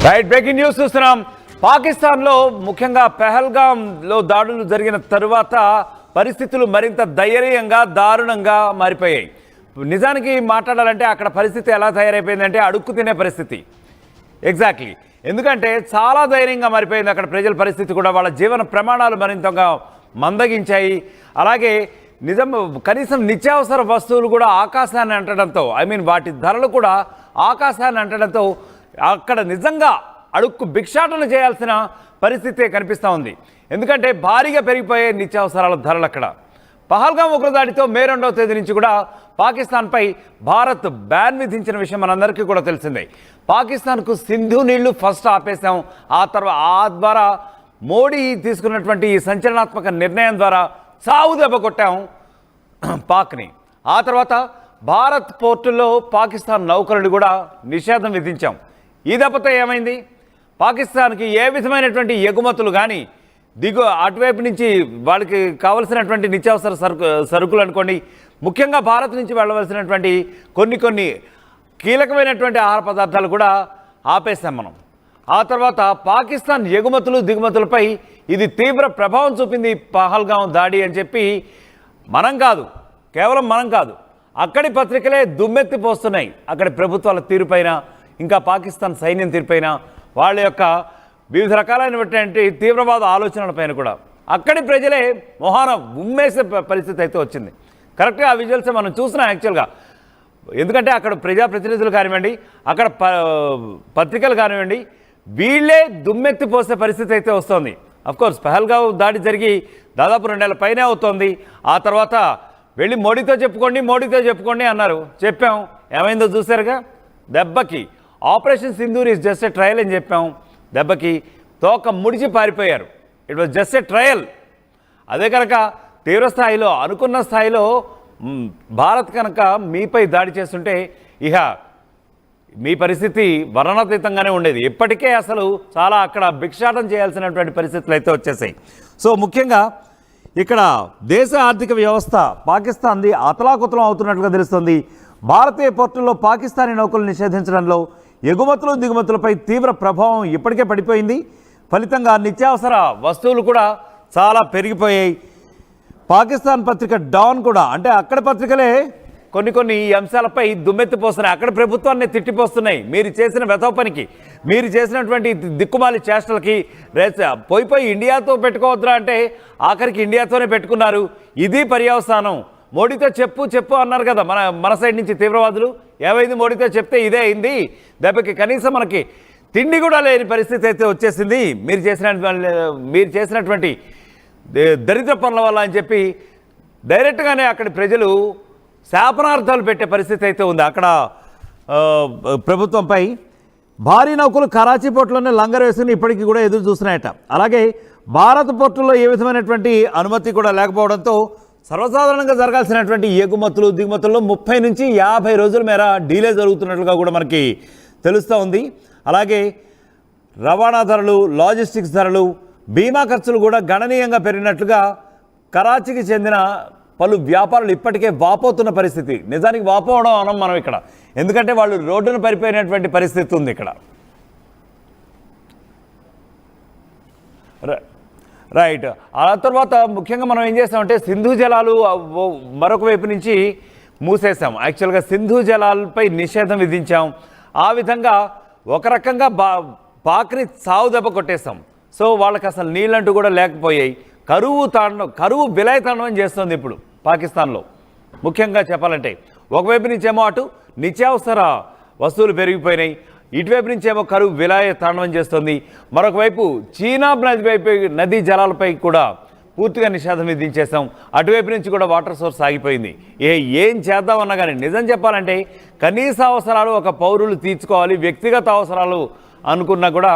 Right breaking news చూస్తున్నాం. పాకిస్తాన్లో ముఖ్యంగా పెహల్గాంలో దాడులు జరిగిన తరువాత పరిస్థితులు మరింత దయనీయంగా దారుణంగా మారిపోయాయి. నిజానికి మాట్లాడాలంటే అక్కడ పరిస్థితి ఎలా తయారైపోయిందంటే అడుక్కు తినే పరిస్థితి. ఎగ్జాక్ట్లీ. ఎందుకంటే చాలా దయనీయంగా మారిపోయింది అక్కడ ప్రజల పరిస్థితి కూడా. వాళ్ళ జీవన ప్రమాణాలు మరింతగా మందగించాయి. అలాగే కనీసం నిత్యావసర వస్తువులు కూడా ఆకాశాన్ని అంటడంతో, వాటి ధరలు కూడా ఆకాశాన్ని అంటడంతో అక్కడ నిజంగా అడుక్కు భిక్షాటన చేయాల్సిన పరిస్థితే కనిపిస్తూ ఉంది. ఎందుకంటే భారీగా పెరిగిపోయే నిత్యావసరాల ధరలు అక్కడ. పహల్గాం ఉగ్రదాడితో మే 2వ తేదీ నుంచి కూడా పాకిస్తాన్పై భారత్ బ్యాన్ విధించిన విషయం మనందరికీ కూడా తెలిసిందే. పాకిస్తాన్కు సింధు నీళ్లు ఫస్ట్ ఆపేశాం. ఆ ద్వారా మోడీ తీసుకున్నటువంటి ఈ సంచలనాత్మక నిర్ణయం ద్వారా సావు దెబ్బ కొట్టాం పాక్ని. ఆ తర్వాత భారత్ పోర్టుల్లో పాకిస్తాన్ నౌకరులు కూడా నిషేధం విధించాం. ఈ దెబ్బతో ఏమైంది? పాకిస్తాన్కి ఏ విధమైనటువంటి ఎగుమతులు కానీ అటువైపు నుంచి వాళ్ళకి కావలసినటువంటి నిత్యావసర సరుకులు అనుకోండి, ముఖ్యంగా భారత్ నుంచి వెళ్ళవలసినటువంటి కొన్ని కీలకమైనటువంటి ఆహార పదార్థాలు కూడా ఆపేసాం మనం. ఆ తర్వాత పాకిస్తాన్ ఎగుమతులు దిగుమతులపై ఇది తీవ్ర ప్రభావం చూపింది పహల్గాం దాడి అని చెప్పి కేవలం మనం కాదు, అక్కడి పత్రికలే దుమ్మెత్తిపోస్తున్నాయి. అక్కడి ప్రభుత్వాల తీరుపైన, ఇంకా పాకిస్తాన్ సైన్యం తీరుపైన, వాళ్ళ యొక్క వివిధ రకాలైనటువంటి తీవ్రవాద ఆలోచనలపైన కూడా అక్కడి ప్రజలే మొహాన ఉమ్మేసే పరిస్థితి అయితే వచ్చింది. కరెక్ట్గా ఆ విజువల్స్ మనం చూస్తున్నాం యాక్చువల్గా. ఎందుకంటే అక్కడ ప్రజాప్రతినిధులు కానివ్వండి, అక్కడ పత్రికలు కానివ్వండి, వీళ్ళే దుమ్మెత్తిపోసే పరిస్థితి అయితే వస్తుంది. అఫ్కోర్స్ పహల్గాం దాడి జరిగి దాదాపు 2 నెలల పైనే అవుతోంది. ఆ తర్వాత వెళ్ళి మోడీతో చెప్పుకోండి అన్నారు. చెప్పాం, ఏమైందో చూశారుగా. దెబ్బకి operation Sindoor is just a trial అని చెప్పాం. దెబ్బకి తోక ముడిచి పారిపోయారు. It was just a trial. అదే కనుక తీవ్ర స్థాయిలో అనుకున్న స్థాయిలో భారత్ కనుక మీపై దాడి చేస్తుంటే ఇక మీ పరిస్థితి వర్ణనాతీతంగానే ఉండేది. ఇప్పటికే అసలు చాలా అక్కడ భిక్షాటం చేయాల్సినటువంటి పరిస్థితులు అయితే వచ్చేసాయి. సో ముఖ్యంగా ఇక్కడ దేశ ఆర్థిక వ్యవస్థ పాకిస్తాన్ది అతలాకుతలం అవుతున్నట్లుగా తెలుస్తుంది. భారతీయ పోర్టుల్లో పాకిస్తానీ నౌకలు నిషేధించడంలో ఎగుమతులు దిగుమతులపై తీవ్ర ప్రభావం ఇప్పటికే పడిపోయింది. ఫలితంగా నిత్యావసర వస్తువులు కూడా చాలా పెరిగిపోయాయి. పాకిస్తాన్ పత్రిక డాన్ కూడా, అంటే అక్కడ పత్రికలే కొన్ని ఈ అంశాలపై దుమ్మెత్తిపోస్తున్నాయి. అక్కడ ప్రభుత్వాన్ని తిట్టిపోస్తున్నాయి. మీరు చేసిన వెతవ పనికి, మీరు చేసినటువంటి దిక్కుమాలి చేష్టలకి పోయి ఇండియాతో పెట్టుకోవద్దురా అంటే ఆఖరికి ఇండియాతోనే పెట్టుకున్నారు. ఇది పర్యవసానం. మోడీతో చెప్పు అన్నారు కదా మన సైడ్ నుంచి తీవ్రవాదులు. ఏమైంది? మోడీతో చెప్తే ఇదే అయింది. దెబ్బకి కనీసం మనకి తిండి కూడా లేని పరిస్థితి అయితే వచ్చేసింది మీరు చేసినటువంటి దరిద్ర పనుల వల్ల అని చెప్పి డైరెక్ట్గానే అక్కడి ప్రజలు శాపనార్థాలు పెట్టే పరిస్థితి అయితే ఉంది. అక్కడ ప్రభుత్వంపై భారీ నౌకలు కరాచీ పోర్టులోనే లంగర్ వేసుకుని ఇప్పటికీ కూడా ఎదురు చూస్తున్నాయట. అలాగే భారత్ పోర్టుల్లో ఏ విధమైనటువంటి అనుమతి కూడా లేకపోవడంతో సర్వసాధారణంగా జరగాల్సినటువంటి ఎగుమతులు దిగుమతుల్లో 30 నుంచి 50 రోజుల మేర డీలే జరుగుతున్నట్లుగా కూడా మనకి తెలుస్తూ ఉంది. అలాగే రవాణా ధరలు, లాజిస్టిక్స్ ధరలు, బీమా ఖర్చులు కూడా గణనీయంగా పెరిగినట్లుగా కరాచీకి చెందిన పలు వ్యాపారులు ఇప్పటికే వాపోతున్న పరిస్థితి. నిజానికి వాపోవడం అనం మనం ఇక్కడ, ఎందుకంటే వాళ్ళు రోడ్డును పరిపోయినటువంటి పరిస్థితి ఉంది ఇక్కడ. రైట్. ఆ తర్వాత ముఖ్యంగా మనం ఏం చేస్తామంటే సింధు జలాలు మరొక వైపు నుంచి మూసేసాం. యాక్చువల్గా సింధు జలాలపై నిషేధం విధించాం. ఆ విధంగా ఒక రకంగా పాక్ని సావు దెబ్బ కొట్టేస్తాం. సో వాళ్ళకి అసలు నీళ్ళంటూ కూడా లేకపోయాయి. కరువు విలయతాండవం చేస్తుంది ఇప్పుడు పాకిస్తాన్లో. ముఖ్యంగా చెప్పాలంటే ఒకవైపు నుంచేమో అటు నిత్యావసర వస్తువులు పెరిగిపోయినాయి, ఇటువైపు నుంచేమో కరువు విలయ తాండవం చేస్తుంది. మరొక వైపు చీనా నదీ జలాలపై కూడా పూర్తిగా నిషేధం విధించేస్తాం. అటువైపు నుంచి కూడా వాటర్ సోర్స్ ఆగిపోయింది. ఏం చేద్దామన్నా కానీ నిజం చెప్పాలంటే కనీస అవసరాలు ఒక పౌరులు తీర్చుకోవాలి. వ్యక్తిగత అవసరాలు అనుకున్నా కూడా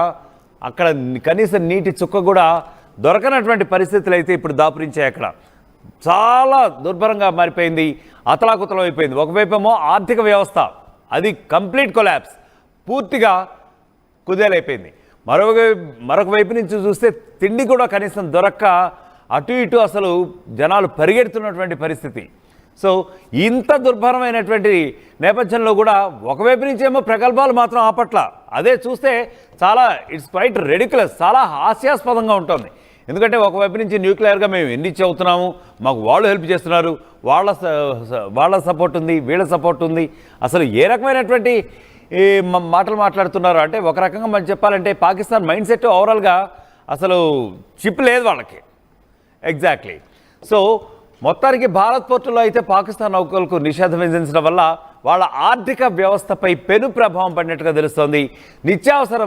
అక్కడ కనీసం నీటి చుక్క కూడా దొరకనటువంటి పరిస్థితులు అయితే ఇప్పుడు దాపురించాయి. అక్కడ చాలా దుర్భరంగా మారిపోయింది, అతలాకుతలం అయిపోయింది. ఒకవైపేమో ఆర్థిక వ్యవస్థ అది కంప్లీట్ కొలాప్స్, పూర్తిగా కుదేలైపోయింది. మరొక వైపు నుంచి చూస్తే తిండి కూడా కనీసం దొరక్క అటు ఇటు అసలు జనాలు పరిగెడుతున్నటువంటి పరిస్థితి. సో ఇంత దుర్భరమైనటువంటి నేపథ్యంలో కూడా ఒకవైపు నుంచి ఏమో ప్రగల్భాలు మాత్రం ఆపట్ల. అదే చూస్తే చాలా ఇట్స్ క్వైట్ రెడిక్యులస్, చాలా హాస్యాస్పదంగా ఉంటుంది. ఎందుకంటే ఒకవైపు నుంచి న్యూక్లియర్గా మేము ఎన్ని అవుతున్నాము, మాకు వాళ్ళు హెల్ప్ చేస్తున్నారు, వాళ్ళ సపోర్ట్ ఉంది, వీళ్ళ సపోర్ట్ ఉంది. అసలు ఏ రకమైనటువంటి ఈ మాటలు మాట్లాడుతున్నారు అంటే, ఒక రకంగా మనం చెప్పాలంటే పాకిస్తాన్ మైండ్ సెట్ ఓవరాల్గా అసలు చిప్ లేదు వాళ్ళకి. ఎగ్జాక్ట్లీ. సో మొత్తానికి భారత్ పోర్టులో అయితే పాకిస్తాన్ నౌకలకు నిషేధం విధించడం వల్ల వాళ్ళ ఆర్థిక వ్యవస్థపై పెను ప్రభావం పడినట్టుగా తెలుస్తోంది. నిత్యావసర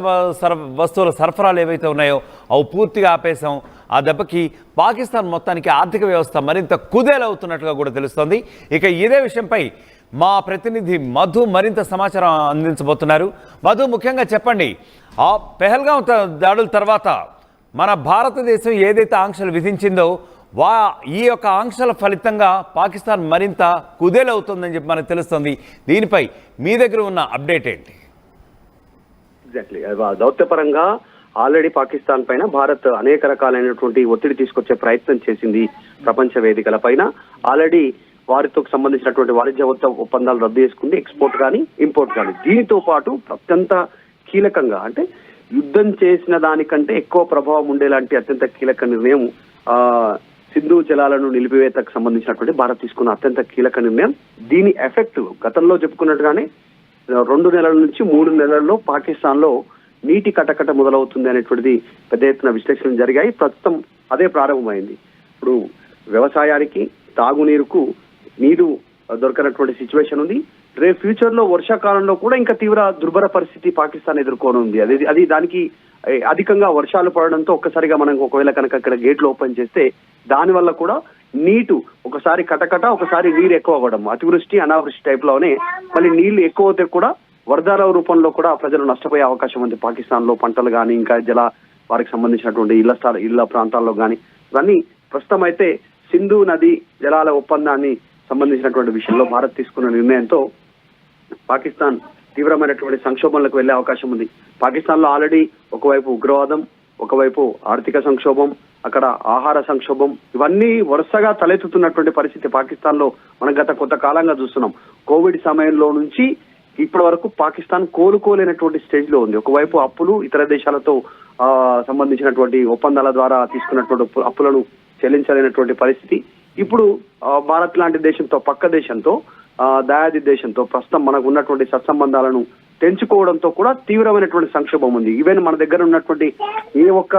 వస్తువుల సరఫరాలు ఏవైతే ఉన్నాయో అవి పూర్తిగా ఆపేశాం. ఆ దెబ్బకి పాకిస్తాన్ మొత్తానికి ఆర్థిక వ్యవస్థ మరింత కుదేలవుతున్నట్టుగా కూడా తెలుస్తోంది. ఇక ఇదే విషయంపై మా ప్రతినిధి మధు మరింత సమాచారం అందించబోతున్నారు. మధు, ముఖ్యంగా చెప్పండి, ఆ పెహల్గాం దాడుల తర్వాత మన భారతదేశం ఏదైతే ఆంక్షలు విధించిందో ఈ యొక్క ఆంక్షల ఫలితంగా పాకిస్తాన్ మరింత కుదేలవుతుందని చెప్పి మనకు తెలుస్తుంది. దీనిపై మీ దగ్గర ఉన్న అప్డేట్ ఏంటి? ఎగ్జాక్ట్లీ, దౌత్యపరంగా ఆల్రెడీ పాకిస్తాన్ పైన భారత్ అనేక రకాలైనటువంటి ఒత్తిడి తీసుకొచ్చే ప్రయత్నం చేసింది. ప్రపంచ వేదికల పైన ఆల్రెడీ వారితో సంబంధించినటువంటి వాణిజ్య ఒప్పందాలు రద్దు చేసుకుంది, ఎక్స్పోర్ట్ కానీ ఇంపోర్ట్ కానీ. దీనితో పాటు అత్యంత కీలకంగా, అంటే యుద్ధం చేసిన దానికంటే ఎక్కువ ప్రభావం ఉండేలాంటి అత్యంత కీలక నిర్ణయం సింధు జలాలను నిలిపివేతకు సంబంధించినటువంటి భారత్ తీసుకున్న అత్యంత కీలక నిర్ణయం. దీని ఎఫెక్ట్ గతంలో చెప్పుకున్నట్టుగానే 2 నెలల నుంచి 3 నెలల్లో పాకిస్తాన్ లో నీటి కటకట మొదలవుతుంది అనేటువంటిది పెద్ద ఎత్తున విశ్లేషణలు జరిగాయి. ప్రస్తుతం అదే ప్రారంభమైంది. ఇప్పుడు వ్యవసాయానికి, తాగునీరుకు నీరు దొరకనటువంటి సిచ్యువేషన్ ఉంది. రేపు ఫ్యూచర్ లో వర్షాకాలంలో కూడా ఇంకా తీవ్ర దుర్భర పరిస్థితి పాకిస్తాన్ ఎదుర్కోనుంది. అది దానికి అధికంగా వర్షాలు పడడంతో ఒక్కసారిగా మనం ఒకవేళ కనుక ఇక్కడ గేట్లు ఓపెన్ చేస్తే దాని వల్ల కూడా నీటు ఒకసారి కటకట, ఒకసారి నీరు ఎక్కువ అవ్వడం, అతివృష్టి అనావృష్టి టైప్ లోనే మళ్ళీ నీళ్లు ఎక్కువ అవుతే కూడా వరదల రూపంలో కూడా ప్రజలు నష్టపోయే అవకాశం ఉంది. పాకిస్తాన్ లో పంటలు కానీ, ఇంకా వారికి సంబంధించినటువంటి ఇళ్ల ప్రాంతాల్లో కానీ ఇవన్నీ ప్రస్తుతం అయితే సింధు నది జలాల ఒప్పందాన్ని సంబంధించినటువంటి విషయంలో భారత్ తీసుకున్న నిర్ణయంతో పాకిస్తాన్ తీవ్రమైనటువంటి సంక్షోభంలోకి వెళ్లే అవకాశం ఉంది. పాకిస్తాన్ లో ఆల్రెడీ ఒకవైపు ఉగ్రవాదం, ఒకవైపు ఆర్థిక సంక్షోభం, అక్కడ ఆహార సంక్షోభం, ఇవన్నీ వరుసగా తలెత్తుతున్నటువంటి పరిస్థితి పాకిస్తాన్ లో మనం గత కొంతకాలంగా చూస్తున్నాం. కోవిడ్ సమయంలో నుంచి ఇప్పటి వరకు పాకిస్తాన్ కోలుకోలేనటువంటి స్టేజ్ లో ఉంది. ఒకవైపు అప్పులు, ఇతర దేశాలతో సంబంధించినటువంటి ఒప్పందాల ద్వారా తీసుకున్నటువంటి అప్పులను చెల్లించలేనటువంటి పరిస్థితి. ఇప్పుడు భారత్ లాంటి దేశంతో, పక్క దేశంతో, దయాది దేశంతో ప్రస్తుతం మనకు ఉన్నటువంటి సత్సంబంధాలను తెంచుకోవడంతో కూడా తీవ్రమైనటువంటి సంక్షోభం ఉంది. ఈవెన్ మన దగ్గర ఉన్నటువంటి ఏ ఒక్క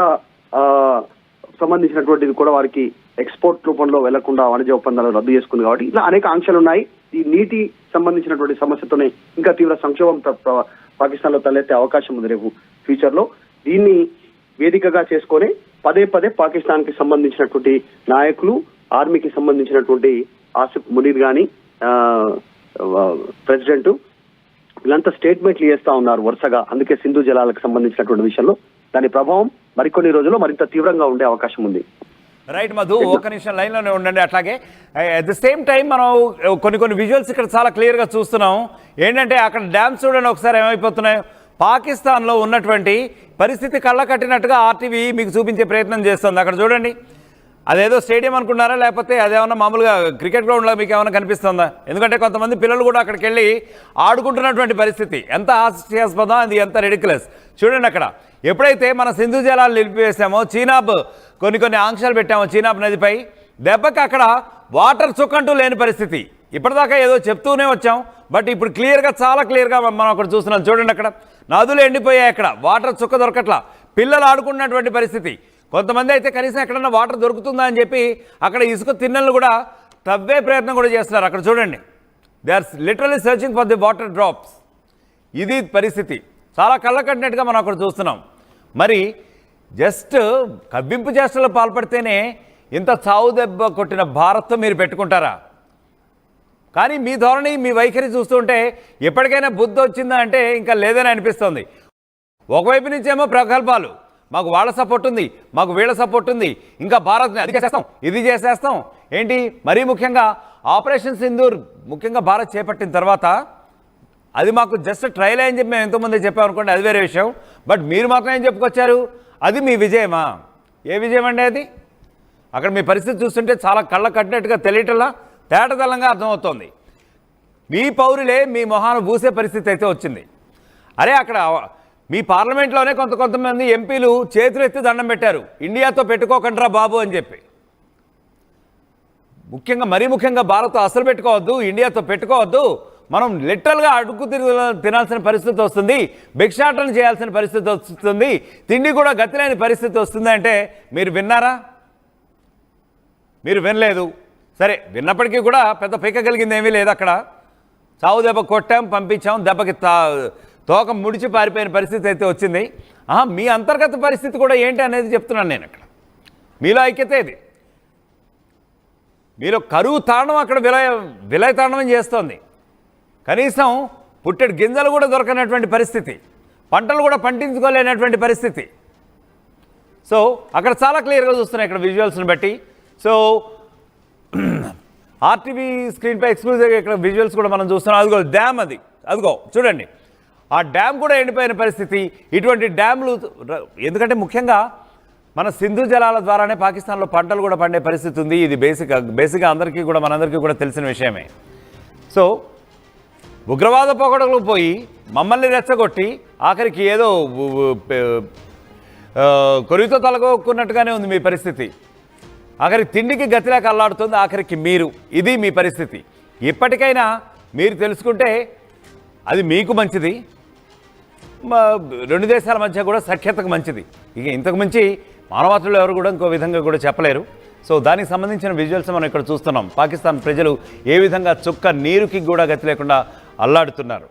సంబంధించినటువంటిది కూడా వారికి ఎక్స్పోర్ట్ రూపంలో వెళ్లకుండా వాణిజ్య ఒప్పందాలు రద్దు చేసుకుంది. కాబట్టి ఇలా అనేక ఆంక్షలు ఉన్నాయి. ఈ నీటి సంబంధించినటువంటి సమస్యతోనే ఇంకా తీవ్ర సంక్షోభం పాకిస్తాన్ లో తలెత్తే అవకాశం ఉంది రేపు ఫ్యూచర్ లో. దీన్ని వేదికగా చేసుకొని పదే పాకిస్తాన్ కి సంబంధించినటువంటి నాయకులు, ఆర్మీకి సంబంధించినటువంటి ఆసిఫ్ మునీర్ గాని, ప్రెసిడెంట్, వీళ్ళంతా స్టేట్మెంట్లు చేస్తా ఉన్నారు వరుసగా. అందుకే సింధు జలాలకు సంబంధించినటువంటి విషయంలో దాని ప్రభావం మరికొన్ని రోజుల్లో మరింత తీవ్రంగా ఉండే అవకాశం ఉంది. రైట్ మధు, ఒక నిమిషం లైన్లోనే ఉండండి. అట్లాగే అట్ ద సేమ్ టైం మనం కొన్ని విజువల్స్ ఇక్కడ చాలా క్లియర్గా చూస్తున్నాం. ఏంటంటే అక్కడ డ్యామ్స్ చూడండి ఒకసారి ఏమైపోతున్నాయి. పాకిస్తాన్లో ఉన్నటువంటి పరిస్థితి కళ్ళ కట్టినట్టుగా ఆర్టీవీ మీకు చూపించే ప్రయత్నం చేస్తుంది. అక్కడ చూడండి, అదేదో స్టేడియం అనుకున్నారా, లేకపోతే అదేమన్నా మామూలుగా క్రికెట్ గ్రౌండ్లో మీకు ఏమైనా కనిపిస్తుందా? ఎందుకంటే కొంతమంది పిల్లలు కూడా అక్కడికి వెళ్ళి ఆడుకుంటున్నటువంటి పరిస్థితి ఎంత హాస్యాస్పదం, అది ఎంత రెడిక్యులస్. చూడండి అక్కడ ఎప్పుడైతే మన సింధు జలాలు నిలిపివేసామో, చీనాబ్ కొన్ని ఆంక్షలు పెట్టామో చీనాబ్ నదిపై, దెబ్బకి అక్కడ వాటర్ చుక్కంటూ లేని పరిస్థితి. ఇప్పటిదాకా ఏదో చెప్తూనే వచ్చాం, బట్ ఇప్పుడు క్లియర్గా, చాలా క్లియర్గా మనం అక్కడ చూస్తున్నాం. చూడండి అక్కడ నదులు ఎండిపోయాయి, అక్కడ వాటర్ చుక్క దొరకట్లా, పిల్లలు ఆడుకున్నటువంటి పరిస్థితి. కొంతమంది అయితే కనీసం ఎక్కడన్నా వాటర్ దొరుకుతుందా అని చెప్పి అక్కడ ఇసుక తిన్నెలను కూడా తవ్వే ప్రయత్నం కూడా చేస్తున్నారు. అక్కడ చూడండి, they are literally searching for the water drops. ఇది పరిస్థితి, చాలా కళ్ళకట్టినట్టుగా మనం అక్కడ చూస్తున్నాం. మరి జస్ట్ కవ్వింపు చేష్టలు పాల్పడితేనే ఇంత చావు దెబ్బ కొట్టిన భారత్తో మీరు పెట్టుకుంటారా? కానీ మీ ధోరణి, మీ వైఖరి చూస్తుంటే ఎప్పటికైనా బుద్ధి వచ్చిందా అంటే ఇంకా లేదని అనిపిస్తుంది. ఒకవైపు నుంచేమో ప్రగల్భాలు, మాకు వాళ్ళ సపోర్ట్ ఉంది, మాకు వీళ్ళ సపోర్ట్ ఉంది, ఇంకా భారత్ని అది చేసేస్తాం, ఇది చేసేస్తాం ఏంటి. మరీ ముఖ్యంగా ఆపరేషన్ సింధూర్ ముఖ్యంగా భారత్ చేపట్టిన తర్వాత అది మాకు జస్ట్ ట్రయల్ అని చెప్పి మేము ఎంతోమంది చెప్పామనుకోండి, అది వేరే విషయం. బట్ మీరు మాత్రం ఏం చెప్పుకొచ్చారు, అది మీ విజయమా? ఏ విజయం అండి అది? అక్కడ మీ పరిస్థితి చూస్తుంటే చాలా కళ్ళ కట్టినట్టుగా తెలియటలా. తేటతెల్లంగా అర్థమవుతోంది. మీ పౌరులే మీ మొహాన పూసే పరిస్థితి అయితే వచ్చింది. అరే అక్కడ మీ పార్లమెంట్లోనే కొంతమంది ఎంపీలు చేతులు ఎత్తి దండం పెట్టారు, ఇండియాతో పెట్టుకోకండిరా బాబు అని చెప్పి. మరీ ముఖ్యంగా భారత్ అసలు పెట్టుకోవద్దు, ఇండియాతో పెట్టుకోవద్దు, మనం లిటరల్గా అడుగు తినాల్సిన పరిస్థితి వస్తుంది, భిక్షాటన చేయాల్సిన పరిస్థితి వస్తుంది, తిండి కూడా గతిలేని పరిస్థితి వస్తుంది అంటే మీరు విన్నారా? మీరు వినలేదు. సరే, విన్నప్పటికీ కూడా పెద్ద పీకగలిగింది ఏమీ లేదు. అక్కడ చావు దెబ్బ కొట్టాం, పంపించాం, దెబ్బకి తోక ముడిచి పారిపోయిన పరిస్థితి అయితే వచ్చింది. మీ అంతర్గత పరిస్థితి కూడా ఏంటి అనేది చెప్తున్నాను నేను. అక్కడ మీలో ఐక్యత ఇది. మీలో కరువు తాండవం అక్కడ విలయ తాండవం చేస్తోంది. కనీసం పుట్టెడు గింజలు కూడా దొరకనటువంటి పరిస్థితి, పంటలు కూడా పండించుకోలేనటువంటి పరిస్థితి. సో అక్కడ చాలా క్లియర్గా చూస్తున్నాయి ఇక్కడ విజువల్స్ని బట్టి. సో ఆర్టీవీ స్క్రీన్పై ఎక్స్క్లూజివ్గా ఇక్కడ విజువల్స్ కూడా మనం చూస్తున్నాం. అదిగో డ్యామ్, అదిగో చూడండి, ఆ డ్యామ్ కూడా ఎండిపోయిన పరిస్థితి. ఇటువంటి డ్యామ్లు ఎందుకంటే ముఖ్యంగా మన సింధు జలాల ద్వారానే పాకిస్తాన్లో పంటలు కూడా పండే పరిస్థితి ఉంది. ఇది బేసిక్గా అందరికీ కూడా మనందరికీ కూడా తెలిసిన విషయమే. సో ఉగ్రవాద పోకడలు పోయి మమ్మల్ని రెచ్చగొట్టి ఆఖరికి ఏదో కొరితో తలగొక్కున్నట్టుగానే ఉంది మీ పరిస్థితి. ఆఖరికి తిండికి గతిలేక అల్లాడుతుంది ఆఖరికి మీరు. ఇది మీ పరిస్థితి. ఇప్పటికైనా మీరు తెలుసుకుంటే అది మీకు మంచిది, రెండు దేశాల మధ్య కూడా సఖ్యతకు మంచిది. ఇక ఇంతకు మించి మానవతలు ఎవరు కూడా ఇంకో విధంగా కూడా చెప్పలేరు. సో దానికి సంబంధించిన విజువల్స్ మనం ఇక్కడ చూస్తున్నాం. పాకిస్తాన్ ప్రజలు ఏ విధంగా చుక్క నీరుకి కూడా గతి లేకుండా అల్లాడుతున్నారు.